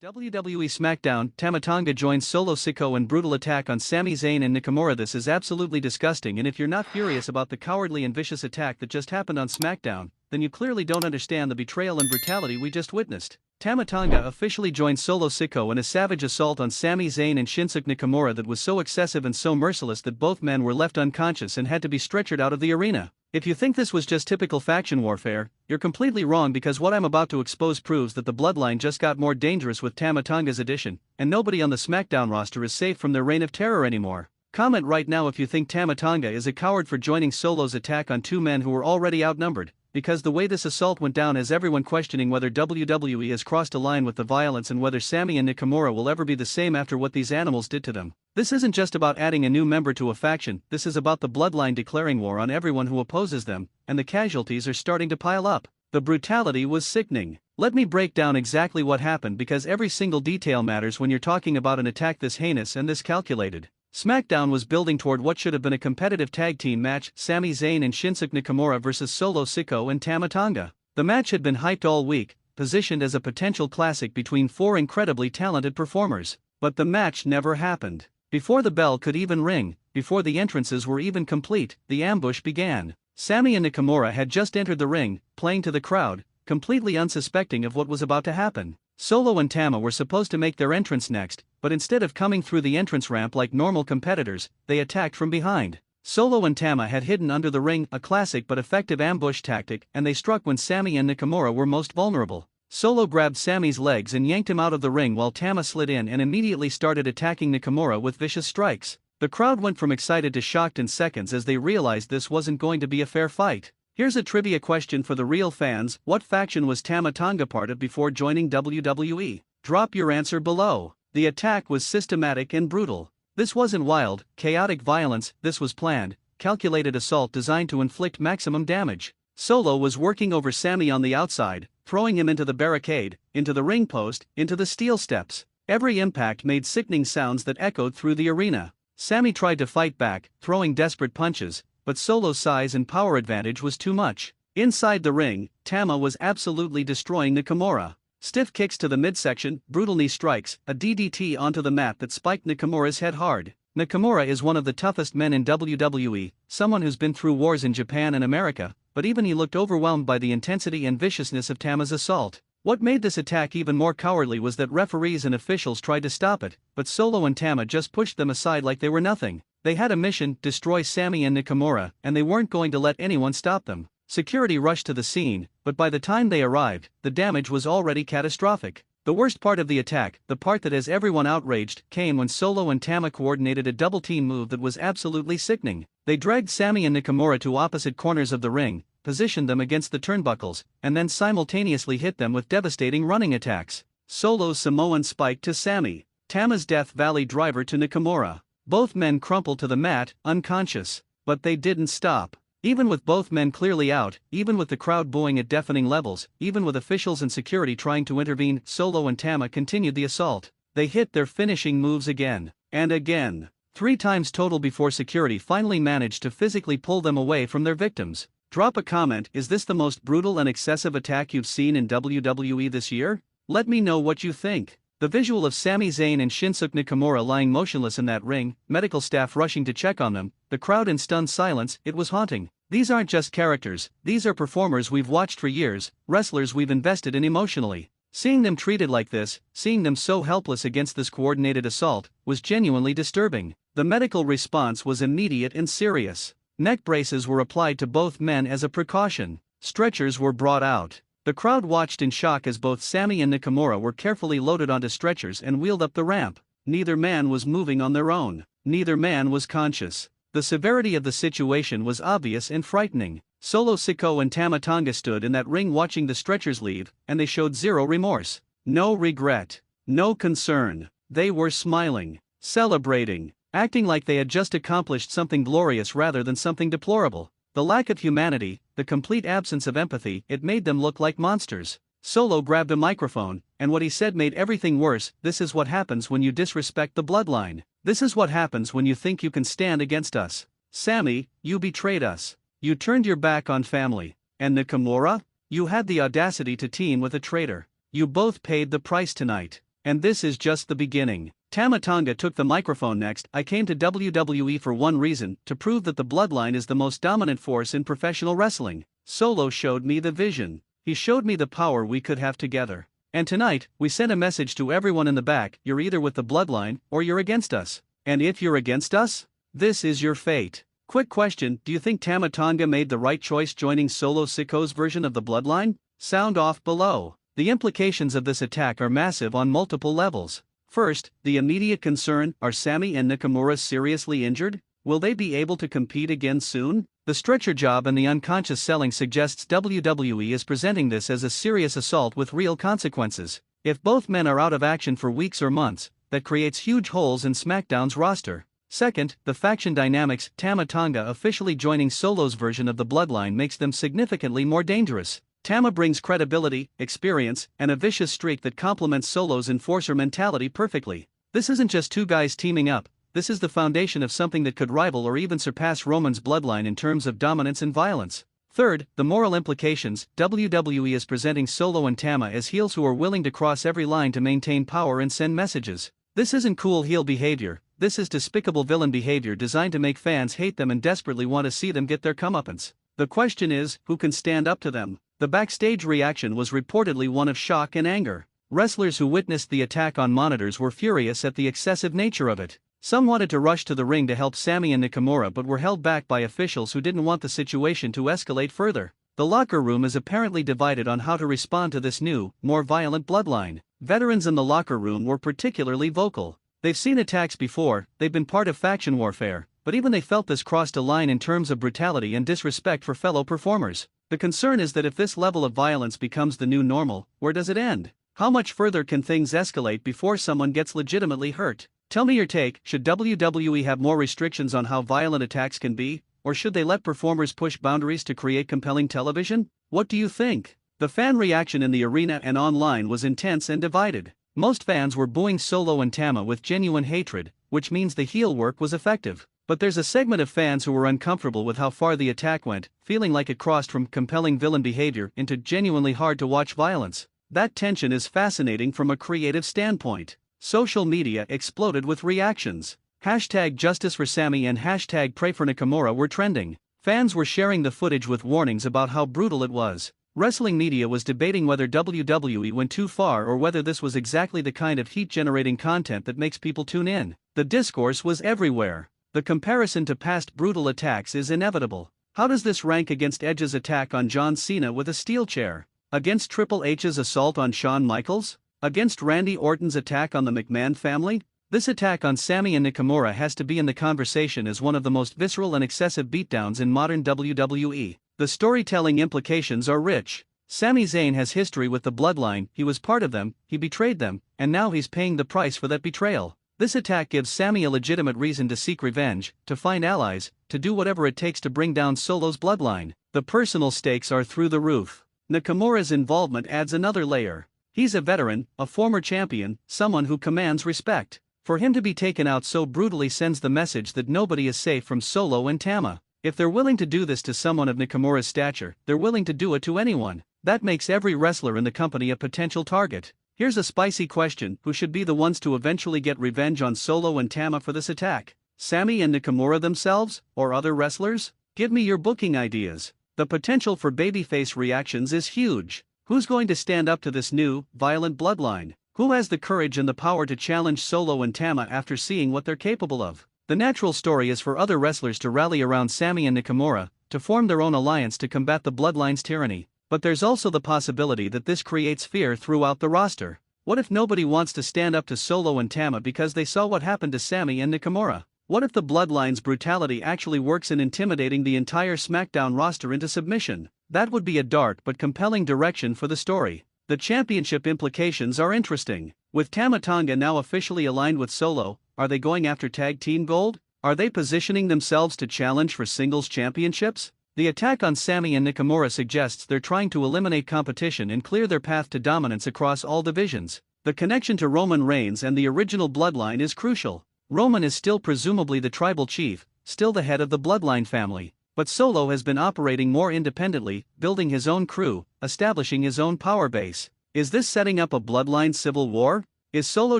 WWE SmackDown, Tama Tonga joins Solo Sikoa in brutal attack on Sami Zayn and Nakamura. This is absolutely disgusting, and if you're not furious about the cowardly and vicious attack that just happened on SmackDown, then you clearly don't understand the betrayal and brutality we just witnessed. Tama Tonga officially joined Solo Sikoa in a savage assault on Sami Zayn and Shinsuke Nakamura that was so excessive and so merciless that both men were left unconscious and had to be stretchered out of the arena. If you think this was just typical faction warfare, you're completely wrong, because what I'm about to expose proves that the Bloodline just got more dangerous with Tama Tonga's addition, and nobody on the SmackDown roster is safe from their reign of terror anymore. Comment right now if you think Tama Tonga is a coward for joining Solo's attack on two men who were already outnumbered, because the way this assault went down has everyone questioning whether WWE has crossed a line with the violence and whether Sami and Nakamura will ever be the same after what these animals did to them. This isn't just about adding a new member to a faction, this is about the Bloodline declaring war on everyone who opposes them, and the casualties are starting to pile up. The brutality was sickening. Let me break down exactly what happened, because every single detail matters when you're talking about an attack this heinous and this calculated. SmackDown was building toward what should have been a competitive tag team match: Sami Zayn and Shinsuke Nakamura versus Solo Sikoa and Tama Tonga. The match had been hyped all week, positioned as a potential classic between four incredibly talented performers. But the match never happened. Before the bell could even ring, before the entrances were even complete, the ambush began. Sami and Nakamura had just entered the ring, playing to the crowd, completely unsuspecting of what was about to happen. Solo and Tama were supposed to make their entrance next, but instead of coming through the entrance ramp like normal competitors, they attacked from behind. Solo and Tama had hidden under the ring, a classic but effective ambush tactic, and they struck when Sami and Nakamura were most vulnerable. Solo grabbed Sami's legs and yanked him out of the ring while Tama slid in and immediately started attacking Nakamura with vicious strikes. The crowd went from excited to shocked in seconds as they realized this wasn't going to be a fair fight. Here's a trivia question for the real fans: what faction was Tama Tonga part of before joining WWE? Drop your answer below. The attack was systematic and brutal. This wasn't wild, chaotic violence, this was planned, calculated assault designed to inflict maximum damage. Solo was working over Sami on the outside, throwing him into the barricade, into the ring post, into the steel steps. Every impact made sickening sounds that echoed through the arena. Sami tried to fight back, throwing desperate punches, but Solo's size and power advantage was too much. Inside the ring, Tama was absolutely destroying Nakamura. Stiff kicks to the midsection, brutal knee strikes, a DDT onto the mat that spiked Nakamura's head hard. Nakamura is one of the toughest men in WWE, someone who's been through wars in Japan and America, but even he looked overwhelmed by the intensity and viciousness of Tama's assault. What made this attack even more cowardly was that referees and officials tried to stop it, but Solo and Tama just pushed them aside like they were nothing. They had a mission: destroy Sami and Nakamura, and they weren't going to let anyone stop them. Security rushed to the scene, but by the time they arrived, the damage was already catastrophic. The worst part of the attack, the part that has everyone outraged, came when Solo and Tama coordinated a double team move that was absolutely sickening. They dragged Sami and Nakamura to opposite corners of the ring, positioned them against the turnbuckles, and then simultaneously hit them with devastating running attacks. Solo's Samoan spike to Sami, Tama's Death Valley driver to Nakamura. Both men crumpled to the mat, unconscious. But they didn't stop. Even with both men clearly out, even with the crowd booing at deafening levels, even with officials and security trying to intervene, Solo and Tama continued the assault. They hit their finishing moves again and again, 3 times total before security finally managed to physically pull them away from their victims. Drop a comment: is this the most brutal and excessive attack you've seen in WWE this year? Let me know what you think. The visual of Sami Zayn and Shinsuke Nakamura lying motionless in that ring, medical staff rushing to check on them, the crowd in stunned silence, it was haunting. These aren't just characters, these are performers we've watched for years, wrestlers we've invested in emotionally. Seeing them treated like this, seeing them so helpless against this coordinated assault, was genuinely disturbing. The medical response was immediate and serious. Neck braces were applied to both men as a precaution. Stretchers were brought out. The crowd watched in shock as both Sami and Nakamura were carefully loaded onto stretchers and wheeled up the ramp. Neither man was moving on their own. Neither man was conscious. The severity of the situation was obvious and frightening. Solo Sikoa and Tama Tonga stood in that ring watching the stretchers leave, and they showed zero remorse. No regret. No concern. They were smiling, celebrating, acting like they had just accomplished something glorious rather than something deplorable. The lack of humanity, the complete absence of empathy, it made them look like monsters. Solo grabbed a microphone, and what he said made everything worse: this is what happens when you disrespect the Bloodline. This is what happens when you think you can stand against us. Sami, you betrayed us. You turned your back on family. And Nakamura? You had the audacity to team with a traitor. You both paid the price tonight. and this is just the beginning. Tama Tonga took the microphone next. I came to WWE for one reason, to prove that the Bloodline is the most dominant force in professional wrestling. Solo showed me the vision. He showed me the power we could have together. And tonight, we sent a message to everyone in the back: you're either with the Bloodline, or you're against us. And if you're against us, this is your fate. Quick question: do you think Tama Tonga made the right choice joining Solo Sikoa's version of the Bloodline? Sound off below. The implications of this attack are massive on multiple levels. First, the immediate concern: are Sami and Nakamura seriously injured? Will they be able to compete again soon? The stretcher job and the unconscious selling suggests WWE is presenting this as a serious assault with real consequences. If both men are out of action for weeks or months, that creates huge holes in SmackDown's roster. Second, the faction dynamics: Tama Tonga officially joining Solo's version of the Bloodline makes them significantly more dangerous. Tama brings credibility, experience, and a vicious streak that complements Solo's enforcer mentality perfectly. This isn't just two guys teaming up, this is the foundation of something that could rival or even surpass Roman's Bloodline in terms of dominance and violence. Third, the moral implications: WWE is presenting Solo and Tama as heels who are willing to cross every line to maintain power and send messages. This isn't cool heel behavior, this is despicable villain behavior designed to make fans hate them and desperately want to see them get their comeuppance. The question is, who can stand up to them? The backstage reaction was reportedly one of shock and anger. Wrestlers who witnessed the attack on monitors were furious at the excessive nature of it. Some wanted to rush to the ring to help Sami and Nakamura but were held back by officials who didn't want the situation to escalate further. The locker room is apparently divided on how to respond to this new, more violent Bloodline. Veterans in the locker room were particularly vocal. They've seen attacks before, they've been part of faction warfare, but even they felt this crossed a line in terms of brutality and disrespect for fellow performers. The concern is that if this level of violence becomes the new normal, where does it end? How much further can things escalate before someone gets legitimately hurt? Tell me your take: should WWE have more restrictions on how violent attacks can be, or should they let performers push boundaries to create compelling television? What do you think? The fan reaction in the arena and online was intense and divided. Most fans were booing Solo and Tama with genuine hatred, which means the heel work was effective. But there's a segment of fans who were uncomfortable with how far the attack went, feeling like it crossed from compelling villain behavior into genuinely hard-to-watch violence. That tension is fascinating from a creative standpoint. Social media exploded with reactions. Hashtag Justice for Sami and hashtag Pray for Nakamura were trending. Fans were sharing the footage with warnings about how brutal it was. Wrestling media was debating whether WWE went too far or whether this was exactly the kind of heat-generating content that makes people tune in. The discourse was everywhere. The comparison to past brutal attacks is inevitable. How does this rank against Edge's attack on John Cena with a steel chair? Against Triple H's assault on Shawn Michaels? Against Randy Orton's attack on the McMahon family? This attack on Sami and Nakamura has to be in the conversation as one of the most visceral and excessive beatdowns in modern WWE. The storytelling implications are rich. Sami Zayn has history with the Bloodline, he was part of them, he betrayed them, and now he's paying the price for that betrayal. This attack gives Sami a legitimate reason to seek revenge, to find allies, to do whatever it takes to bring down Solo's Bloodline. The personal stakes are through the roof. Nakamura's involvement adds another layer. He's a veteran, a former champion, someone who commands respect. For him to be taken out so brutally sends the message that nobody is safe from Solo and Tama. If they're willing to do this to someone of Nakamura's stature, they're willing to do it to anyone. That makes every wrestler in the company a potential target. Here's a spicy question: who should be the ones to eventually get revenge on Solo and Tama for this attack? Sami and Nakamura themselves, or other wrestlers? Give me your booking ideas. The potential for babyface reactions is huge. Who's going to stand up to this new, violent Bloodline? Who has the courage and the power to challenge Solo and Tama after seeing what they're capable of? The natural story is for other wrestlers to rally around Sami and Nakamura, to form their own alliance to combat the Bloodline's tyranny. But there's also the possibility that this creates fear throughout the roster. What if nobody wants to stand up to Solo and Tama because they saw what happened to Sami and Nakamura? What if the Bloodline's brutality actually works in intimidating the entire SmackDown roster into submission? That would be a dark but compelling direction for the story. The championship implications are interesting. With Tama Tonga now officially aligned with Solo, are they going after tag team gold? Are they positioning themselves to challenge for singles championships? The attack on Sami and Nakamura suggests they're trying to eliminate competition and clear their path to dominance across all divisions. The connection to Roman Reigns and the original Bloodline is crucial. Roman is still presumably the tribal chief, still the head of the Bloodline family, but Solo has been operating more independently, building his own crew, establishing his own power base. Is this setting up a Bloodline civil war? Is Solo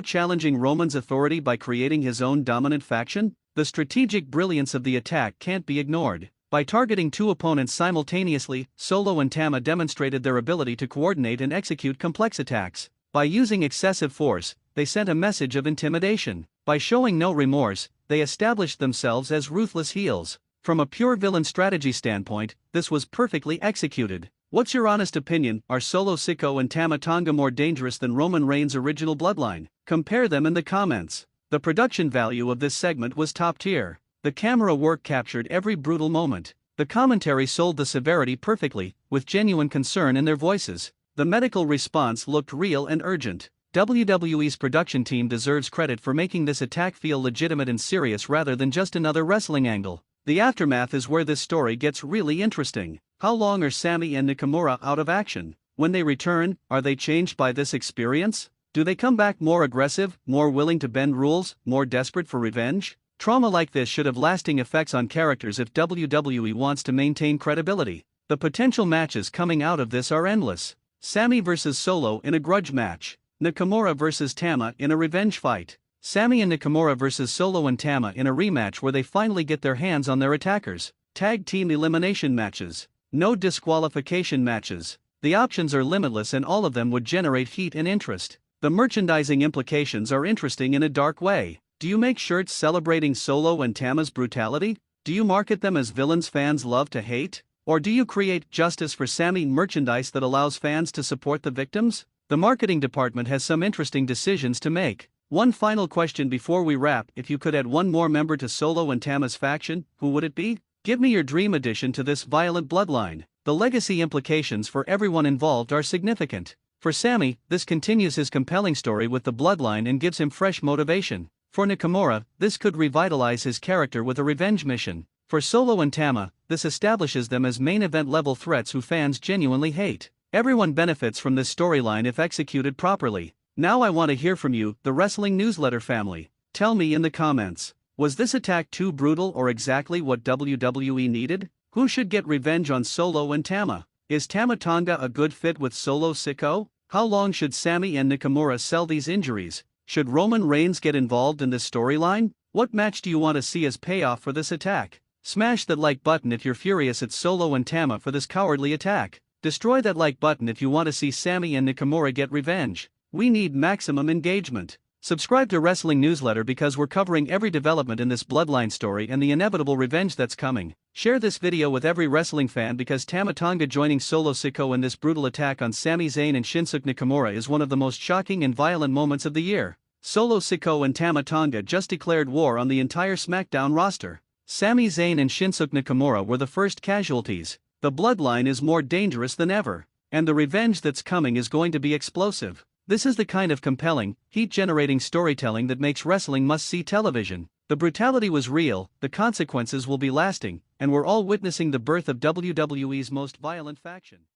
challenging Roman's authority by creating his own dominant faction? The strategic brilliance of the attack can't be ignored. By targeting two opponents simultaneously, Solo and Tama demonstrated their ability to coordinate and execute complex attacks. By using excessive force, they sent a message of intimidation. By showing no remorse, they established themselves as ruthless heels. From a pure villain strategy standpoint, this was perfectly executed. What's your honest opinion? Are Solo Sikoa and Tama Tonga more dangerous than Roman Reigns' original bloodline? Compare them in the comments. The production value of this segment was top tier. The camera work captured every brutal moment. The commentary sold the severity perfectly, with genuine concern in their voices. The medical response looked real and urgent. WWE's production team deserves credit for making this attack feel legitimate and serious rather than just another wrestling angle. The aftermath is where this story gets really interesting. How long are Sami and Nakamura out of action? When they return, are they changed by this experience? Do they come back more aggressive, more willing to bend rules, more desperate for revenge? Trauma like this should have lasting effects on characters if WWE wants to maintain credibility. The potential matches coming out of this are endless. Sami vs Solo in a grudge match. Nakamura vs Tama in a revenge fight. Sami and Nakamura vs Solo and Tama in a rematch where they finally get their hands on their attackers. Tag team elimination matches. No disqualification matches. The options are limitless and all of them would generate heat and interest. The merchandising implications are interesting in a dark way. Do you make shirts celebrating Solo and Tama's brutality? Do you market them as villains fans love to hate? Or do you create justice for Sami merchandise that allows fans to support the victims? The marketing department has some interesting decisions to make. One final question before we wrap: if you could add one more member to Solo and Tama's faction, who would it be? Give me your dream addition to this violent bloodline. The legacy implications for everyone involved are significant. For Sami, this continues his compelling story with the bloodline and gives him fresh motivation. For Nakamura, this could revitalize his character with a revenge mission. For Solo and Tama, this establishes them as main event level threats who fans genuinely hate. Everyone benefits from this storyline if executed properly. Now I want to hear from you, the Wrestling Newsletter family. Tell me in the comments, was this attack too brutal or exactly what WWE needed? Who should get revenge on Solo and Tama? Is Tama Tonga a good fit with Solo Sikoa? How long should Sami and Nakamura sell these injuries? Should Roman Reigns get involved in this storyline? What match do you want to see as payoff for this attack? Smash that like button if you're furious at Solo and Tama for this cowardly attack. Destroy that like button if you want to see Sami and Nakamura get revenge. We need maximum engagement. Subscribe to Wrestling Newsletter because we're covering every development in this bloodline story and the inevitable revenge that's coming. Share this video with every wrestling fan because Tama Tonga joining Solo Sikoa in this brutal attack on Sami Zayn and Shinsuke Nakamura is one of the most shocking and violent moments of the year. Solo Sikoa and Tama Tonga just declared war on the entire SmackDown roster. Sami Zayn and Shinsuke Nakamura were the first casualties. The bloodline is more dangerous than ever. And the revenge that's coming is going to be explosive. This is the kind of compelling, heat-generating storytelling that makes wrestling must-see television. The brutality was real, the consequences will be lasting, and we're all witnessing the birth of WWE's most violent faction.